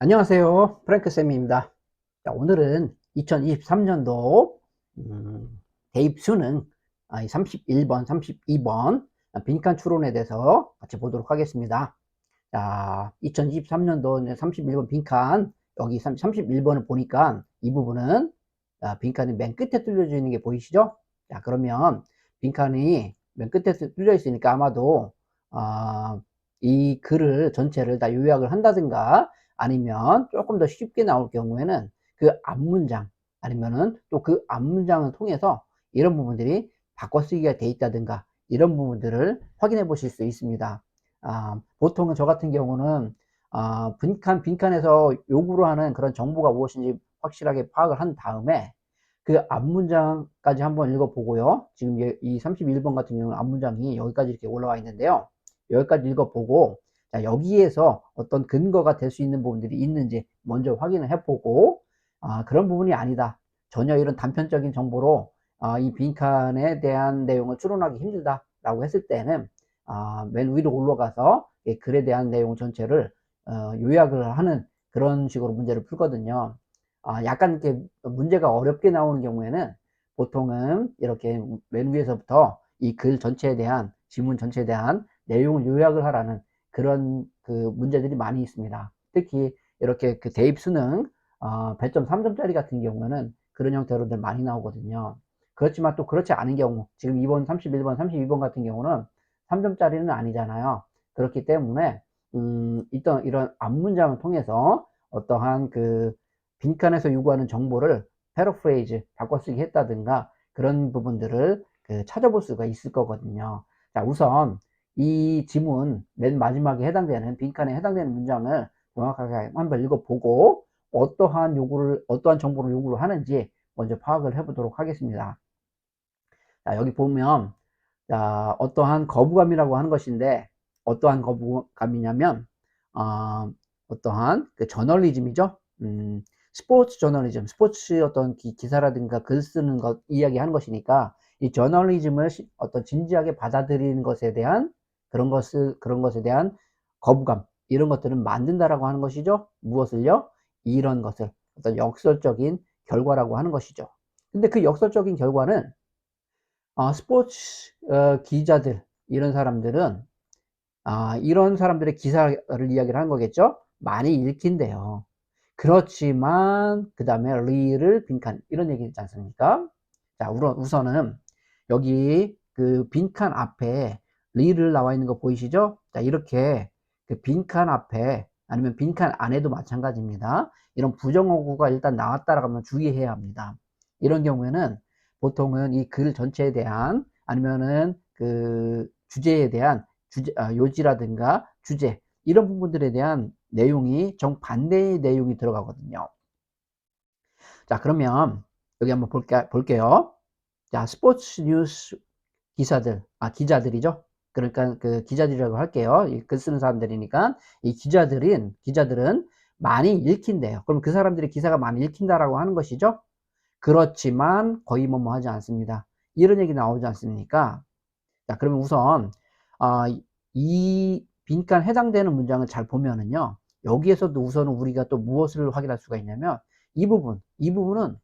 안녕하세요. 프랭크쌤입니다. 자, 오늘은 2023년도 대입 수능 31번, 32번 빈칸 추론에 대해서 같이 보도록 하겠습니다. 자, 2023년도 31번 빈칸, 여기 31번을 보니까 이 부분은 빈칸이 맨 끝에 뚫려져 있는 게 보이시죠? 자, 그러면 빈칸이 맨 끝에 뚫려 있으니까 아마도 이 글을 전체를 다 요약을 한다든가 아니면 조금 더 쉽게 나올 경우에는 그 앞문장 아니면은 또 그 앞문장을 통해서 이런 부분들이 바꿔쓰기가 돼 있다든가 이런 부분들을 확인해 보실 수 있습니다. 보통은 저 같은 경우는 빈칸에서 요구로 하는 그런 정보가 무엇인지 확실하게 파악을 한 다음에 그 앞문장까지 한번 읽어보고요. 지금 이 31번 같은 경우는 앞문장이 여기까지 이렇게 올라와 있는데요. 여기까지 읽어보고 자, 여기에서 어떤 근거가 될 수 있는 부분들이 있는지 먼저 확인을 해보고 그런 부분이 아니다. 전혀 이런 단편적인 정보로 이 빈칸에 대한 내용을 추론하기 힘들다라고 했을 때는 맨 위로 올라가서 글에 대한 내용 전체를 요약을 하는 그런 식으로 문제를 풀거든요. 약간 이렇게 문제가 어렵게 나오는 경우에는 보통은 이렇게 맨 위에서부터 이 글 전체에 대한 지문 전체에 대한 내용을 요약을 하라는 그런 그 문제들이 많이 있습니다. 특히 이렇게 그 대입 수능 배점 3점짜리 같은 경우는 그런 형태로들 많이 나오거든요. 그렇지만 또 그렇지 않은 경우 지금 이번 31번 32번 같은 경우는 3점짜리는 아니잖아요. 그렇기 때문에 이런 앞문장을 통해서 어떠한 그 빈칸에서 요구하는 정보를 패러프레이즈 바꿔쓰기 했다든가 그런 부분들을 찾아볼 수가 있을 거거든요. 자, 우선 이 지문 맨 마지막에 해당되는 빈칸에 해당되는 문장을 정확하게 한번 읽어보고 어떠한 정보를 요구를 하는지 먼저 파악을 해보도록 하겠습니다. 자, 여기 보면 어떠한 거부감이라고 하는 것인데 어떠한 거부감이냐면 어떠한 그 저널리즘이죠. 스포츠 저널리즘, 스포츠 어떤 기사라든가 글 쓰는 것 이야기하는 것이니까 이 저널리즘을 어떤 진지하게 받아들이는 것에 대한 그런 것에 대한 거부감 이런 것들은 만든다라고 하는 것이죠. 무엇을요? 이런 것을 어떤 역설적인 결과라고 하는 것이죠. 근데 그 역설적인 결과는 스포츠 기자들 이런 사람들은 이런 사람들의 기사를 이야기를 하는 거겠죠. 많이 읽힌대요. 그렇지만 그 다음에 리를 빈칸 이런 얘기 있지 않습니까? 자, 우선은 여기 그 빈칸 앞에 리를 나와 있는 거 보이시죠? 자, 이렇게 그 빈칸 앞에 아니면 빈칸 안에도 마찬가지입니다. 이런 부정어구가 일단 나왔다라고 하면 주의해야 합니다. 이런 경우에는 보통은 이 글 전체에 대한 아니면은 그 주제에 대한 요지라든가 주제 이런 부분들에 대한 내용이 정반대의 내용이 들어가거든요. 자, 그러면 여기 한번 볼게요. 자, 스포츠 뉴스 기자들이죠. 그러니까 그 기자들이라고 할게요. 글 쓰는 사람들이니까 이 기자들은 많이 읽힌대요. 그럼 그 사람들이 기사가 많이 읽힌다라고 하는 것이죠. 그렇지만 거의 뭐뭐 하지 않습니다. 이런 얘기 나오지 않습니까? 자, 그러면 우선 아, 이 빈칸 해당되는 문장을 잘 보면은요. 여기에서도 우선은 우리가 또 무엇을 확인할 수가 있냐면 이 부분은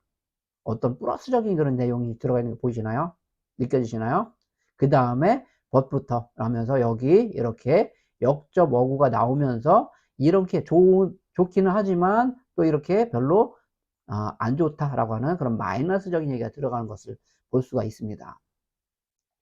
어떤 플러스적인 그런 내용이 들어가 있는 거 보이시나요? 느껴지시나요? 그 다음에 벗부터 하면서 여기 이렇게 역접 어구가 나오면서 이렇게 좋기는 하지만 또 이렇게 별로 안 좋다라고 하는 그런 마이너스적인 얘기가 들어가는 것을 볼 수가 있습니다.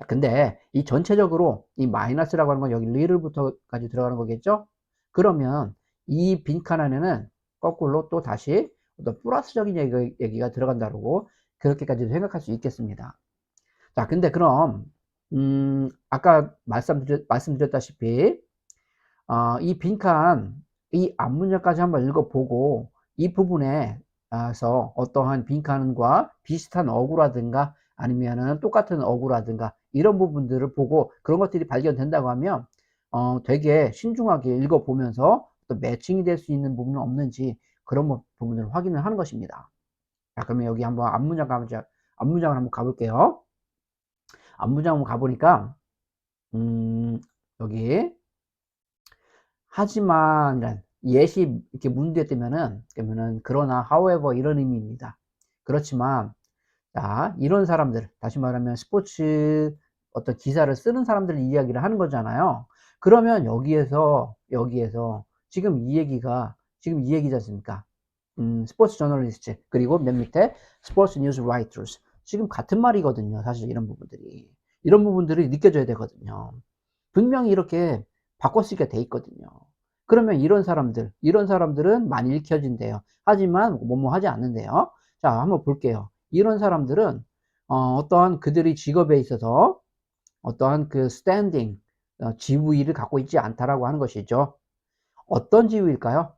근데 이 전체적으로 이 마이너스라고 하는 건 여기 리를부터까지 들어가는 거겠죠? 그러면 이 빈칸 안에는 거꾸로 또 다시 어떤 플러스적인 얘기가 들어간다고 그렇게까지 생각할 수 있겠습니다. 자, 근데 그럼 아까 말씀드렸다시피 이 빈칸 이 앞문장까지 한번 읽어보고 이 부분에서 어떠한 빈칸과 비슷한 어구라든가 아니면은 똑같은 어구라든가 이런 부분들을 보고 그런 것들이 발견된다고 하면 되게 신중하게 읽어보면서 또 매칭이 될 수 있는 부분은 없는지 그런 부분을 확인을 하는 것입니다. 자, 그러면 여기 한번 앞문장을 한번 가볼게요. 앞문장 한번 가보니까 여기 하지만 예시 이렇게 문 뒤에 뜨면은, 그러면은, 그러나, however, 이런 의미입니다. 그렇지만, 자, 이런 사람들, 다시 말하면 스포츠 어떤 기사를 쓰는 사람들 이야기를 하는 거잖아요. 그러면 여기에서, 지금 이 얘기지 않습니까? 스포츠 저널리스트, 그리고 맨 밑에 스포츠 뉴스 라이터스. 지금 같은 말이거든요. 사실 이런 부분들이 느껴져야 되거든요. 분명히 이렇게 바꿔 쓰기가 돼 있거든요. 그러면 이런 사람들은 많이 읽혀진대요. 하지만 뭐뭐 하지 않는데요. 자, 한번 볼게요. 이런 사람들은 어떠한 그들의 직업에 있어서 어떠한 그 스탠딩, 지위를 갖고 있지 않다라고 하는 것이죠. 어떤 지위일까요?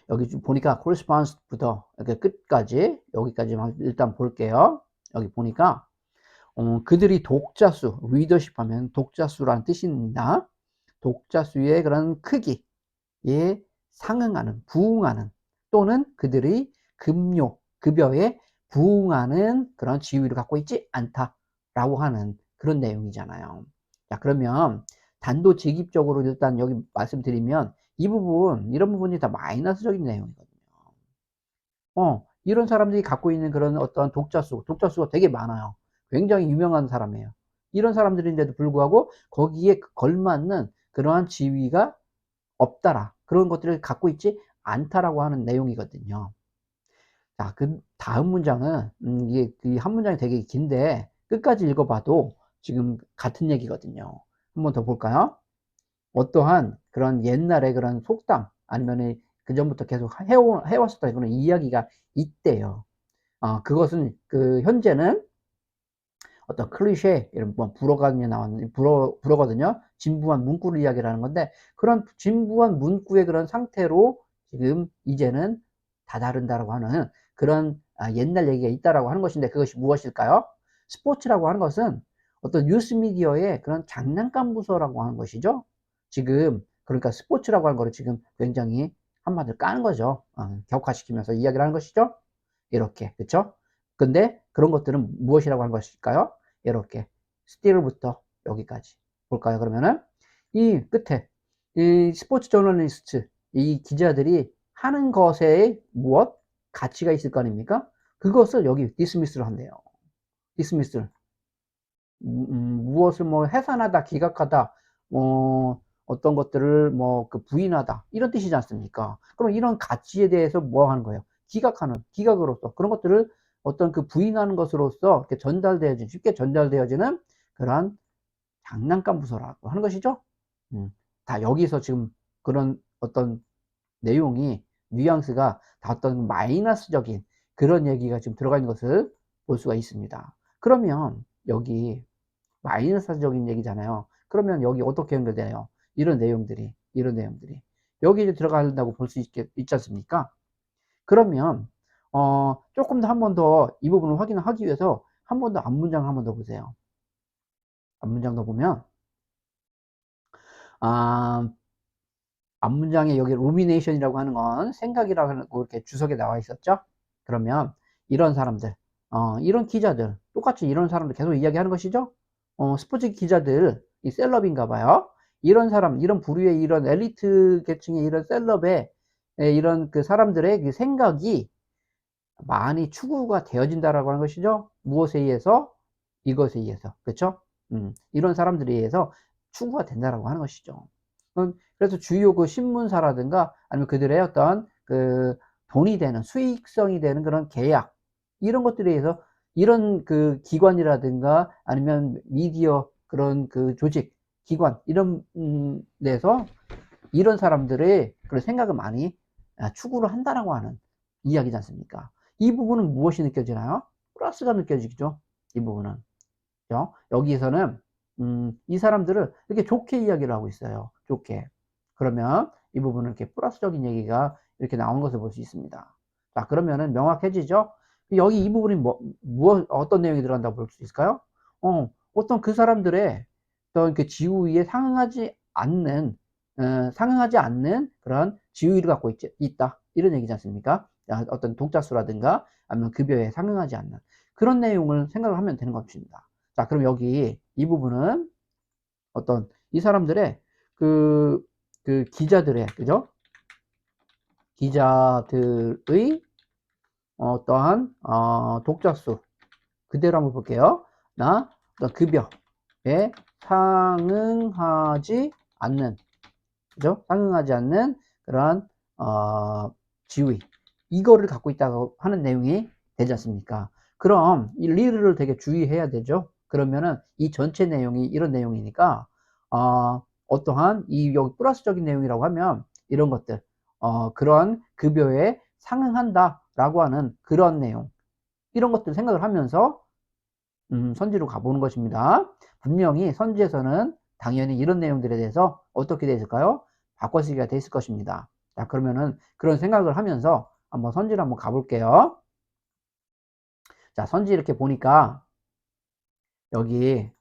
여기 보니까 corresponds부터 이렇게 끝까지 여기까지만 일단 볼게요. 여기 보니까 그들이 독자수, 리더십 하면 독자수라는 뜻입니다. 독자수의 그런 크기에 상응하는, 부응하는, 또는 그들의 급여에 부응하는 그런 지위를 갖고 있지 않다라고 하는 그런 내용이잖아요. 자, 그러면 단도직입적으로 일단 여기 말씀드리면 이런 부분이 다 마이너스적인 내용이거든요. 이런 사람들이 갖고 있는 그런 어떤 독자수가 되게 많아요. 굉장히 유명한 사람이에요. 이런 사람들인데도 불구하고 거기에 걸맞는 그러한 지위가 없다라. 그런 것들을 갖고 있지 않다라고 하는 내용이거든요. 자, 그 다음 문장은, 이게 한 문장이 되게 긴데, 끝까지 읽어봐도 지금 같은 얘기거든요. 한 번 더 볼까요? 어떠한 그런 옛날에 그런 속담, 아니면 그 전부터 계속 해왔었던 그런 이야기가 있대요. 그것은, 현재는 어떤 클리셰, 이런 뭐 불어가 나왔는, 불어거든요. 진부한 문구를 이야기를 하는 건데, 그런 진부한 문구의 그런 상태로 지금 이제는 다다른다라고 하는 그런 옛날 얘기가 있다라고 하는 것인데, 그것이 무엇일까요? 스포츠라고 하는 것은 어떤 뉴스미디어의 그런 장난감 부서라고 하는 것이죠. 지금, 그러니까 스포츠라고 하는 거를 지금 굉장히 한마디로 까는 거죠. 격화시키면서 이야기를 하는 것이죠. 이렇게, 그쵸? 근데 그런 것들은 무엇이라고 하는 것일까요? 이렇게 스틸부터 여기까지 볼까요? 그러면은 이 끝에 이 스포츠 저널리스트, 이 기자들이 하는 것에 무엇 가치가 있을 거 아닙니까? 그것을 여기 디스미스를 한대요. 디스미스를. 무엇을 뭐 해산하다, 기각하다, 어떤 것들을 뭐 그 부인하다, 이런 뜻이지 않습니까? 그럼 이런 가치에 대해서 뭐 하는 거예요? 기각으로서 그런 것들을 어떤 그 부인하는 것으로서 이렇게 쉽게 전달되어지는 그러한 장난감 부서라고 하는 것이죠. 다 여기서 지금 그런 어떤 내용이, 뉘앙스가 다 어떤 마이너스적인 그런 얘기가 지금 들어가 있는 것을 볼 수가 있습니다. 그러면 여기 마이너스적인 얘기잖아요. 그러면 여기 어떻게 연결되나요? 이런 내용들이. 여기 이제 들어간다고 볼 수 있지 않습니까? 그러면, 조금 더 한 번 더 이 부분을 확인하기 위해서 한 번 더 앞문장 한 번 더 보세요. 앞문장 더 보면, 아, 앞문장에 여기 rumination이라고 하는 건 생각이라고 이렇게 주석에 나와 있었죠? 그러면 이런 사람들, 이런 기자들, 똑같이 이런 사람들 계속 이야기하는 것이죠? 스포츠 기자들, 이 셀럽인가 봐요. 이런 사람, 이런 부류의 이런 엘리트 계층의 이런 셀럽의 이런 그 사람들의 그 생각이 많이 추구가 되어진다라고 하는 것이죠. 무엇에 의해서? 이것에 의해서. 그렇죠? 이런 사람들에 의해서 추구가 된다라고 하는 것이죠. 그래서 주요 그 신문사라든가 아니면 그들의 어떤 그 돈이 되는 수익성이 되는 그런 계약 이런 것들에 의해서 이런 그 기관이라든가 아니면 미디어 그런 그 조직 기관 이런 데서 이런 사람들의 그런 생각을 많이 추구를 한다라고 하는 이야기지 않습니까? 이 부분은 무엇이 느껴지나요? 플러스가 느껴지죠. 이 부분은. 그죠? 여기에서는 이 사람들을 이렇게 좋게 이야기를 하고 있어요. 좋게. 그러면 이 부분은 이렇게 플러스적인 얘기가 이렇게 나온 것을 볼 수 있습니다. 자, 그러면은 명확해지죠? 여기 이 부분이 어떤 내용이 들어간다고 볼 수 있을까요? 어떤 그 사람들의 어떤 그 지위에 상응하지 않는 그런 지위를 갖고 있다. 이런 얘기지 않습니까? 어떤 독자수라든가 아니면 급여에 상응하지 않는 그런 내용을 생각을 하면 되는 것입니다. 자, 그럼 여기 이 부분은 어떤 이 사람들의 그 기자들의, 그죠? 기자들의 어떠한 독자 수 그대로 한번 볼게요. 나 어떤 급여에 상응하지 않는, 그죠? 상응하지 않는 그러한 지위, 이거를 갖고 있다고 하는 내용이 되지 않습니까? 그럼 이 리를 되게 주의해야 되죠. 그러면은 이 전체 내용이 이런 내용이니까 어떠한 이 여기 플러스적인 내용이라고 하면 이런 것들, 그런 급여에 상응한다 라고 하는 그런 내용, 이런 것들 생각을 하면서 선지로 가보는 것입니다. 분명히 선지에서는 당연히 이런 내용들에 대해서 어떻게 되어 있을까요? 바꿔쓰기가 되어 있을 것입니다. 자, 그러면은 그런 생각을 하면서 한번 선지를 한번 가볼게요. 자, 선지 이렇게 보니까 여기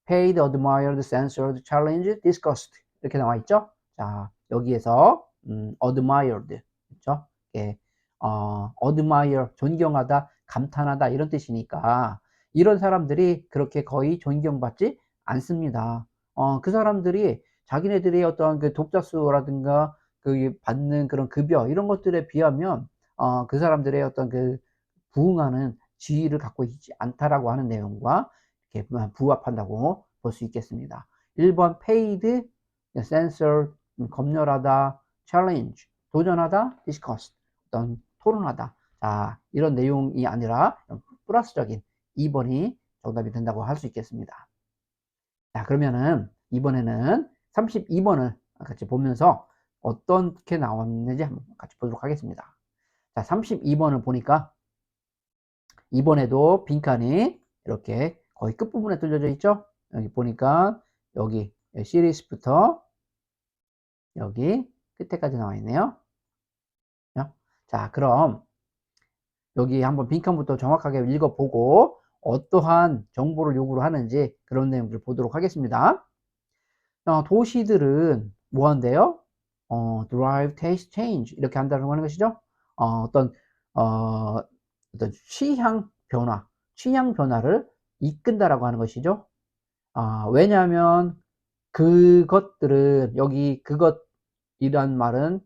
paid, admired, censored, challenged, discussed 이렇게 나와 있죠. 자, 여기에서 admired, 그렇죠? 이렇게 admire, 존경하다, 감탄하다 이런 뜻이니까 이런 사람들이 그렇게 거의 존경받지 않습니다. 그 사람들이 자기네들의 어떤 그 독자 수라든가 그 받는 그런 급여 이런 것들에 비하면 그 사람들의 어떤 그 부응하는 지위를 갖고 있지 않다라고 하는 내용과 이렇게 부합한다고 볼 수 있겠습니다. 1번 paid, censored, 검열하다, challenge, 도전하다, discuss, 어떤 토론하다. 자, 이런 내용이 아니라 플러스적인 2번이 정답이 된다고 할 수 있겠습니다. 자, 그러면은 이번에는 32번을 같이 보면서 어떻게 나왔는지 한번 같이 보도록 하겠습니다. 자, 32번을 보니까 이번에도 빈칸이 이렇게 거의 끝부분에 뚫려져 있죠. 여기 보니까 여기 시리즈부터 여기 끝에까지 나와 있네요. 자, 그럼 여기 한번 빈칸부터 정확하게 읽어보고 어떠한 정보를 요구를 하는지 그런 내용들을 보도록 하겠습니다. 도시들은 뭐 한대요? drive taste change 이렇게 한다는 하는 것이죠. 어떤 취향 변화를 이끈다라고 하는 것이죠. 왜냐하면 그것들은 여기 그것이란 말은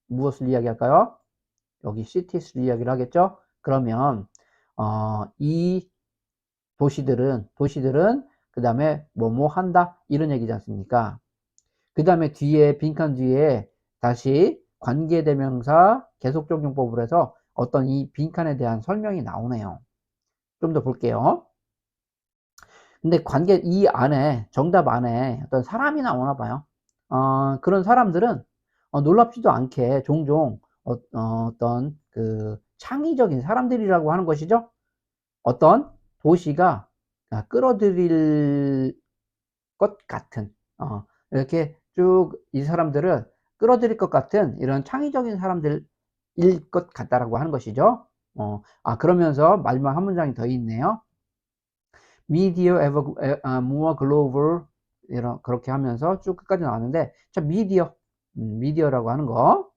무엇을 이야기할까요? 여기 cities를 이야기를 하겠죠. 그러면 이 도시들은 그 다음에 뭐뭐 한다 이런 얘기지 않습니까? 그 다음에 뒤에 빈칸 뒤에 다시 관계대명사 계속적용법을 해서 어떤 이 빈칸에 대한 설명이 나오네요. 좀 더 볼게요. 근데 이 안에, 정답 안에 어떤 사람이 나오나 봐요. 그런 사람들은 놀랍지도 않게 종종 어떤 그 창의적인 사람들이라고 하는 것이죠. 어떤 도시가 끌어들일 것 같은, 이렇게 쭉 이 사람들을 끌어들일 것 같은 이런 창의적인 사람들일 것 같다라고 하는 것이죠. 그러면서 마지막 한 문장이 더 있네요. Media ever more global, 이런 그렇게 하면서 쭉 끝까지 나왔는데, 자, 미디어라고 하는 거,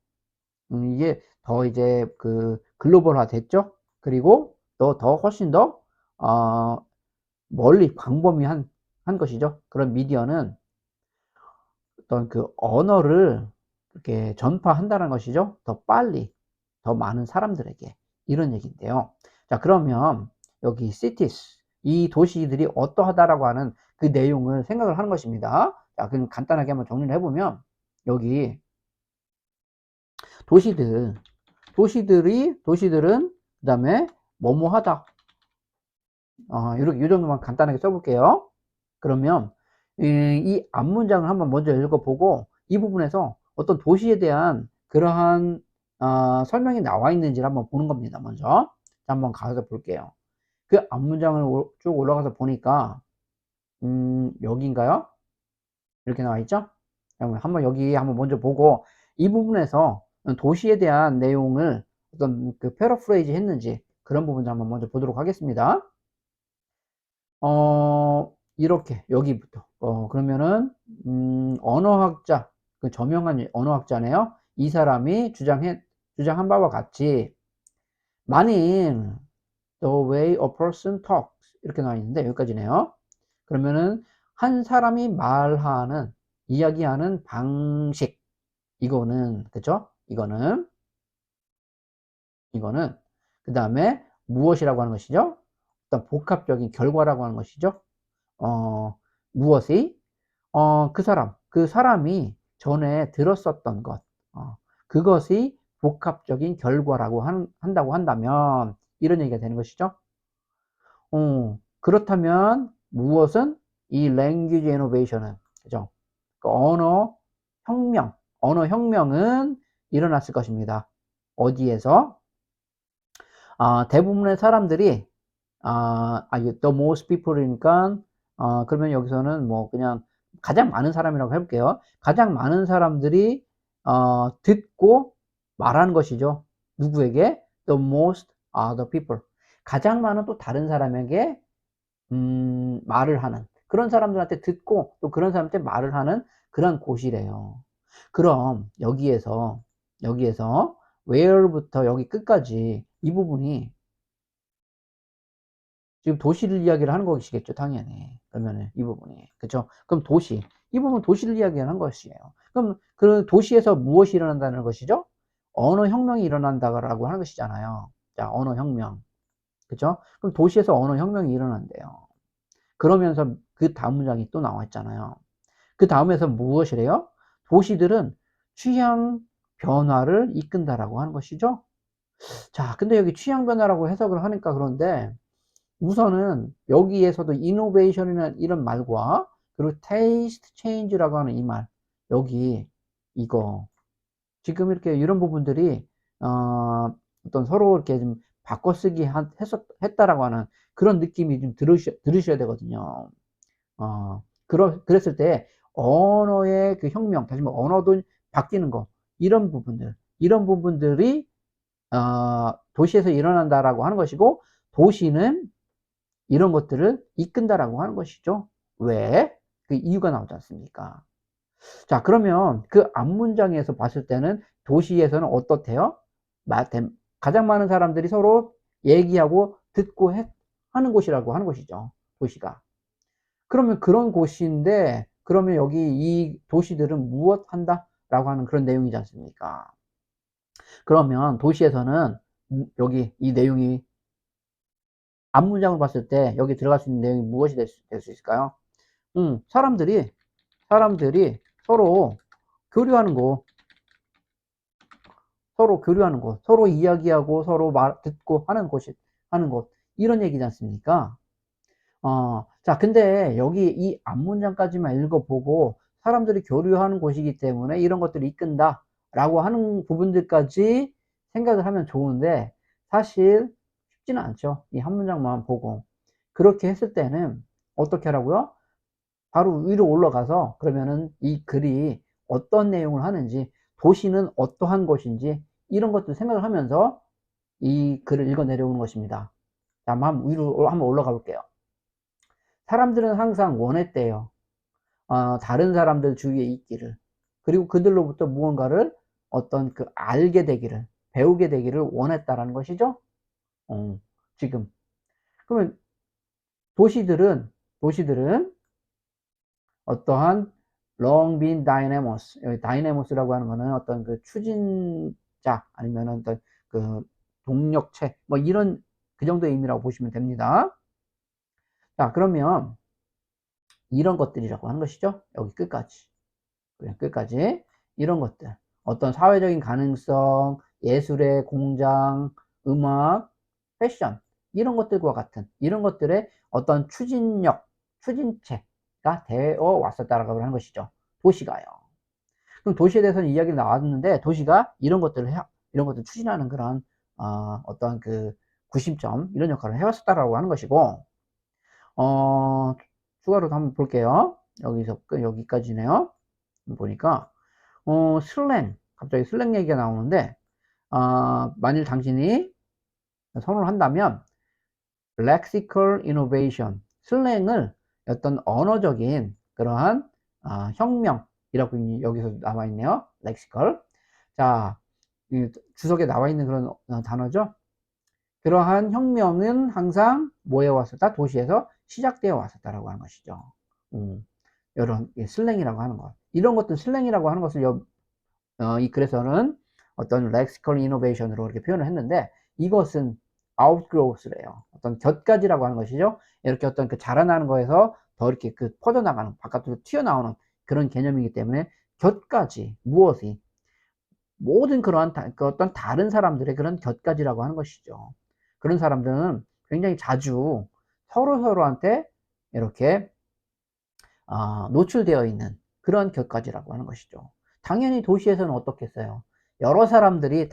이게 더 이제 그 글로벌화 됐죠. 그리고 더 훨씬 더 멀리 광범위한 것이죠. 그런 미디어는 어떤 그 언어를 이렇게 전파한다는 것이죠. 더 빨리, 더 많은 사람들에게, 이런 얘기인데요. 자, 그러면 여기 cities, 이 도시들이 어떠하다라고 하는 그 내용을 생각을 하는 것입니다. 자, 그럼 간단하게 한번 정리를 해보면 여기 도시들은 그 다음에 뭐뭐 하다, 이렇게 이 정도만 간단하게 써볼게요. 그러면 이 앞문장을 한번 먼저 읽어보고 이 부분에서 어떤 도시에 대한 그러한 설명이 나와 있는지를 한번 보는 겁니다. 먼저 한번 가서 볼게요. 그 앞문장을 쭉 올라가서 보니까 여기인가요? 이렇게 나와 있죠? 한번 여기 한번 먼저 보고 이 부분에서 도시에 대한 내용을 어떤 그 패러프레이즈 했는지 그런 부분을 한번 먼저 보도록 하겠습니다. 이렇게 여기부터 그러면은 언어학자, 그 저명한 언어학자네요. 이 사람이 주장한 바와 같이 만일 the way a person talks 이렇게 나와 있는데 여기까지네요. 그러면은 한 사람이 이야기하는 방식, 이거는 그죠? 이거는 이거는. 그 다음에 무엇이라고 하는 것이죠? 어떤 복합적인 결과라고 하는 것이죠. 무엇이? 그 사람이 전에 들었었던 것, 그것이 복합적인 결과라고 한다고 한다면, 이런 얘기가 되는 것이죠. 그렇다면, 무엇은? 이 language innovation은, 그죠? 그 언어 혁명은 일어났을 것입니다. 어디에서? 대부분의 사람들이, the most people이니까, 그러면 여기서는 뭐 그냥 가장 많은 사람이라고 해볼게요. 가장 많은 사람들이, 듣고 말하는 것이죠. 누구에게? The most other people. 가장 많은 또 다른 사람에게, 말을 하는. 그런 사람들한테 듣고 또 그런 사람한테 말을 하는 그런 곳이래요. 그럼 여기에서 where부터 여기 끝까지 이 부분이 지금 도시를 이야기를 하는 것이겠죠, 당연히. 그러면은 이 부분이. 그죠? 그럼 이 부분 도시를 이야기하는 것이에요. 그럼 그 도시에서 무엇이 일어난다는 것이죠? 언어 혁명이 일어난다고 하는 것이잖아요. 자, 언어 혁명. 그죠? 그럼 도시에서 언어 혁명이 일어난대요. 그러면서 그 다음 문장이 또 나와 있잖아요. 그 다음에서 무엇이래요? 도시들은 취향 변화를 이끈다라고 하는 것이죠. 자, 근데 여기 취향 변화라고 해석을 하니까 그런데 우선은 여기에서도 이노베이션이라는 이런 말과 그리고 테이스트 체인지라고 하는 이 말, 여기 이거 지금 이렇게 이런 부분들이 어떤 서로 이렇게 좀 바꿔쓰기 했다라고 하는 그런 느낌이 좀 들으셔야 되거든요. 그랬을 때 언어의 그 혁명, 다시 말해 언어도 바뀌는 거, 이런 부분들이 도시에서 일어난다라고 하는 것이고, 도시는 이런 것들을 이끈다라고 하는 것이죠. 왜? 그 이유가 나오지 않습니까? 자, 그러면 그 앞문장에서 봤을 때는 도시에서는 어떻대요? 가장 많은 사람들이 서로 얘기하고 듣고 하는 곳이라고 하는 것이죠. 도시가. 그러면 그런 곳인데, 그러면 여기 이 도시들은 무엇 한다? 라고 하는 그런 내용이지 않습니까? 그러면 도시에서는 여기 이 내용이 앞문장을 봤을 때 여기 들어갈 수 있는 내용이 무엇이 될 수 있을까요? 사람들이 서로 교류하는 곳, 서로 이야기하고 서로 듣고 하는 곳, 이런 얘기지 않습니까? 자, 근데 여기 이 앞문장까지만 읽어보고 사람들이 교류하는 곳이기 때문에 이런 것들을 이끈다 라고 하는 부분들까지 생각을 하면 좋은데, 사실 쉽지는 않죠. 이 한 문장만 보고. 그렇게 했을 때는 어떻게 하라고요? 바로 위로 올라가서 그러면은 이 글이 어떤 내용을 하는지, 도시는 어떠한 곳인지, 이런 것들 생각을 하면서 이 글을 읽어 내려오는 것입니다. 자, 위로 한번 올라가 볼게요. 사람들은 항상 원했대요. 다른 사람들 주위에 있기를. 그리고 그들로부터 무언가를 어떤 그 알게 되기를, 배우게 되기를 원했다라는 것이죠. 지금. 그러면 도시들은 어떠한 long been dynamos, 여기 dynamous라고 하는 거는 어떤 그 추진자 아니면 어떤 그 동력체 뭐 이런 그 정도의 의미라고 보시면 됩니다. 자, 그러면 이런 것들이라고 하는 것이죠. 여기 끝까지. 그냥 끝까지. 이런 것들. 어떤 사회적인 가능성, 예술의 공장, 음악, 패션, 이런 것들과 같은, 이런 것들의 어떤 추진체가 되어 왔었다라고 하는 것이죠. 도시가요. 그럼 도시에 대해서는 이야기가 나왔는데, 도시가 이런 것들 추진하는 그런, 어떤 그 구심점, 이런 역할을 해왔었다라고 하는 것이고, 어, 추가로 한번 볼게요. 여기까지네요. 보니까, 갑자기 슬랭 얘기가 나오는데, 만일 당신이 선호를 한다면, lexical innovation, 슬랭을 어떤 언어적인 그러한 혁명이라고 여기서 나와 있네요. lexical. 자, 주석에 나와 있는 그런 단어죠. 그러한 혁명은 항상 뭐에 왔었다? 도시에서 시작되어 왔었다라고 하는 것이죠. 이런 슬랭이라고 하는 것. 이런 것들 슬랭이라고 하는 것을 이 글에서는 어떤 lexical innovation으로 이렇게 표현을 했는데, 이것은 outgrowth래요. 어떤 곁가지라고 하는 것이죠. 이렇게 어떤 그 자라나는 거에서 더 이렇게 그 퍼져나가는, 바깥으로 튀어나오는 그런 개념이기 때문에 곁가지, 무엇이, 모든 그러한 그 어떤 다른 사람들의 그런 곁가지라고 하는 것이죠. 그런 사람들은 굉장히 자주 서로한테 이렇게 노출되어 있는 그런 곁가지라고 하는 것이죠. 당연히 도시에서는 어떻겠어요? 여러 사람들이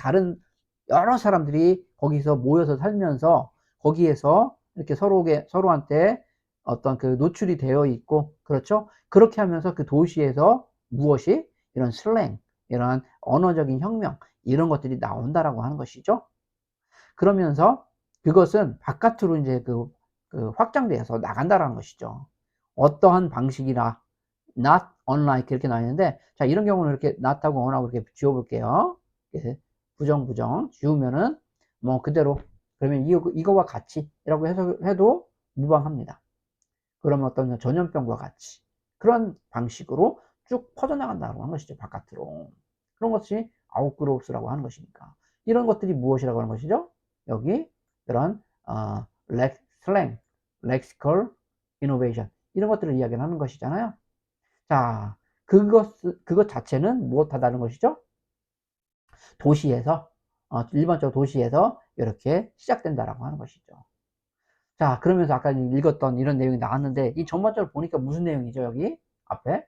거기서 모여서 살면서 거기에서 이렇게 서로한테 어떤 그 노출이 되어 있고, 그렇죠? 그렇게 하면서 그 도시에서 무엇이 이런 슬랭, 이런 언어적인 혁명, 이런 것들이 나온다라고 하는 것이죠. 그러면서 그것은 바깥으로 이제 그 확장돼서 나간다라는 것이죠. 어떠한 방식이나 not unlike 이렇게 나와 있는데, 자, 이런 경우는 이렇게 not하고 on하고 이렇게 지워 볼게요. 부정 지우면은 뭐 그대로, 그러면 이거와 같이라고 해도 무방합니다. 그러면 어떤 전염병과 같이 그런 방식으로 쭉 퍼져나간다고 하는 것이죠. 바깥으로. 그런 것이 아웃그로우스라고 하는 것이니까. 이런 것들이 무엇이라고 하는 것이죠? 여기 이런 슬랭, 렉시컬 이노베이션, 이런 것들을 이야기하는 것이잖아요. 자, 그것 자체는 무엇하다는 것이죠? 도시에서, 일반적으로 도시에서 이렇게 시작된다라고 하는 것이죠. 자, 그러면서 아까 읽었던 이런 내용이 나왔는데, 이 전반적으로 보니까 무슨 내용이죠, 여기? 앞에?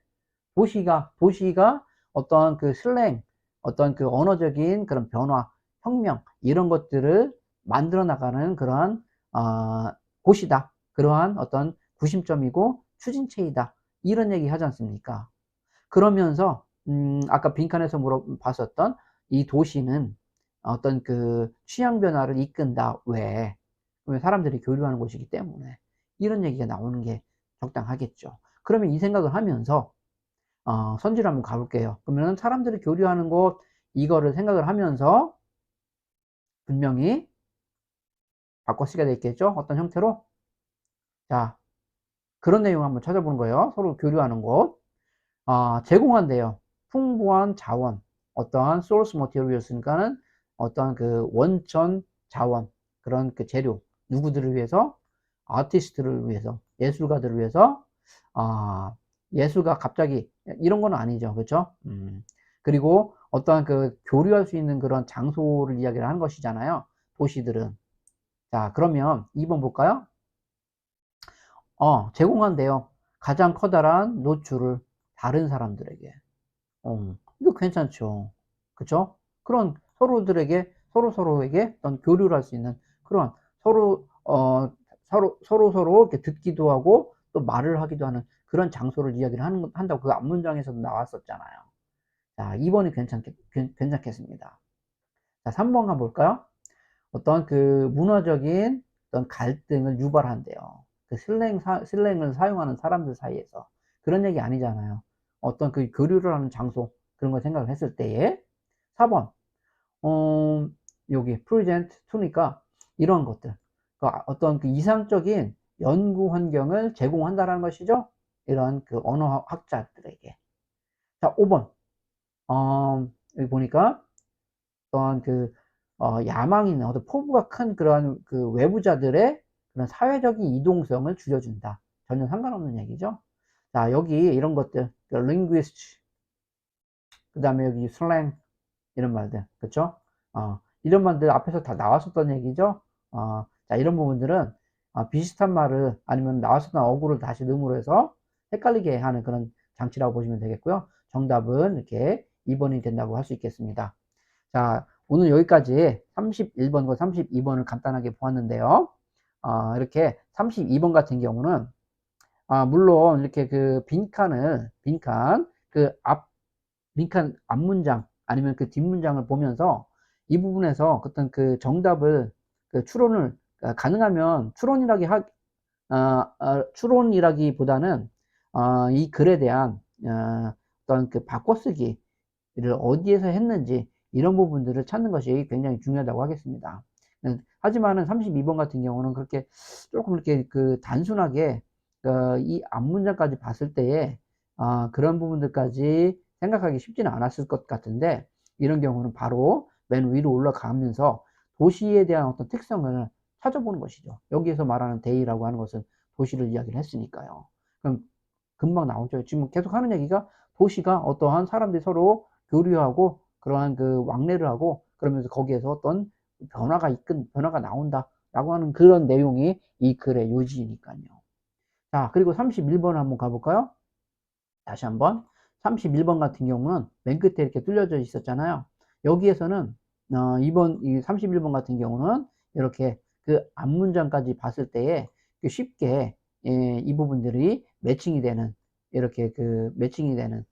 도시가 어떤 그 슬랭, 어떤 그 언어적인 그런 변화, 혁명, 이런 것들을 만들어 나가는 그러한, 곳이다. 그러한 어떤 구심점이고 추진체이다. 이런 얘기 하지 않습니까? 그러면서, 아까 빈칸에서 봤었던 이 도시는 어떤 그 취향 변화를 이끈다. 왜? 왜냐면 사람들이 교류하는 곳이기 때문에. 이런 얘기가 나오는 게 적당하겠죠. 그러면 이 생각을 하면서 선지를 한번 가볼게요. 그러면 사람들이 교류하는 곳, 이거를 생각을 하면서 분명히 바꿔 쓰게 돼 있겠죠. 어떤 형태로? 자, 그런 내용 한번 찾아보는 거예요. 서로 교류하는 곳. 제공한대요. 풍부한 자원, 어떠한 source materials니까는 어떠한 그 원천 자원, 그런 그 재료, 누구들을 위해서? 아티스트를 위해서, 예술가들을 위해서. 예술가 갑자기 이런 건 아니죠, 그렇죠? 그리고 어떠한 그 교류할 수 있는 그런 장소를 이야기를 하는 것이잖아요, 도시들은. 자, 그러면 2번 볼까요? 제공한대요. 가장 커다란 노출을 다른 사람들에게. 이거 괜찮죠. 그쵸? 그런 서로에게 어떤 교류를 할 수 있는 그런 서로 이렇게 듣기도 하고 또 말을 하기도 하는 그런 장소를 이야기를 한다고 그 앞문장에서도 나왔었잖아요. 자, 2번이 괜찮겠습니다. 자, 3번 가볼까요? 어떤 그 문화적인 어떤 갈등을 유발한대요. 그 슬랭을 사용하는 사람들 사이에서. 그런 얘기 아니잖아요. 어떤 그 교류를 하는 장소, 그런 걸 생각을 했을 때에. 4번, 여기 present to니까 이런 것들. 어떤 그 이상적인 연구 환경을 제공한다라는 것이죠. 이런 그 언어학자들에게. 자, 5번, 여기 보니까 어떤 그 야망 있는 어떤 포부가 큰 그런 그 외부자들의 그런 사회적인 이동성을 줄여준다. 전혀 상관없는 얘기죠. 자, 여기 이런 것들, 그 linguist, 그 다음에 여기 슬랭, 이런 말들, 그쵸? 이런 말들 앞에서 다 나왔었던 얘기죠. 자, 이런 부분들은 비슷한 말을 아니면 나왔었던 어구를 다시 넣음으로 해서 헷갈리게 하는 그런 장치라고 보시면 되겠고요. 정답은 이렇게 2번이 된다고 할 수 있겠습니다. 자, 오늘 여기까지 31번과 32번을 간단하게 보았는데요. 이렇게 32번 같은 경우는, 물론 이렇게 그 빈칸 앞문장 아니면 그 뒷문장을 보면서 이 부분에서 어떤 그 정답을, 그 추론을, 가능하면 추론이라기보다는 이 글에 대한 어떤 그 바꿔쓰기를 어디에서 했는지 이런 부분들을 찾는 것이 굉장히 중요하다고 하겠습니다. 하지만은 32번 같은 경우는 그렇게 조금 이렇게 그 단순하게 이 앞문장까지 봤을 때에 그런 부분들까지 생각하기 쉽지는 않았을 것 같은데, 이런 경우는 바로 맨 위로 올라가면서 도시에 대한 어떤 특성을 찾아보는 것이죠. 여기에서 말하는 데이라고 하는 것은 도시를 이야기를 했으니까요. 그럼 금방 나오죠. 지금 계속 하는 얘기가 도시가 어떠한 사람들이 서로 교류하고 그러한 그 왕래를 하고 그러면서 거기에서 어떤 변화가 나온다라고 하는 그런 내용이 이 글의 요지니까요. 자, 그리고 31번 한번 가볼까요? 다시 한번. 31번 같은 경우는 맨 끝에 이렇게 뚫려져 있었잖아요. 여기에서는 이번 이 31번 같은 경우는 이렇게 그 앞문장까지 봤을 때에 쉽게 이 부분들이 매칭이 되는 이렇게 그 매칭이 되는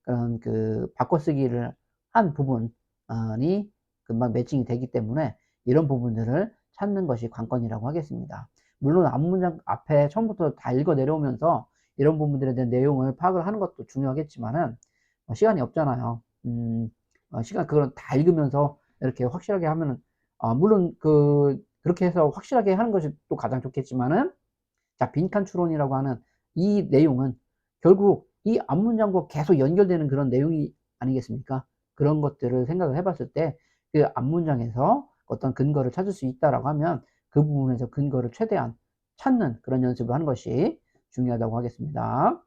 그런 그 바꿔쓰기를 한 부분이 금방 매칭이 되기 때문에 이런 부분들을 찾는 것이 관건이라고 하겠습니다. 물론 앞문장 앞에 처음부터 다 읽어 내려오면서 이런 부분들에 대한 내용을 파악을 하는 것도 중요하겠지만은 시간이 없잖아요. 시간 그걸 다 읽으면서 이렇게 확실하게 하면은 물론 그렇게 해서 확실하게 하는 것이 또 가장 좋겠지만은 자, 빈칸 추론이라고 하는 이 내용은 결국 이 앞문장과 계속 연결되는 그런 내용이 아니겠습니까? 그런 것들을 생각을 해봤을 때 그 앞문장에서 어떤 근거를 찾을 수 있다라고 하면 그 부분에서 근거를 최대한 찾는 그런 연습을 하는 것이 중요하다고 하겠습니다.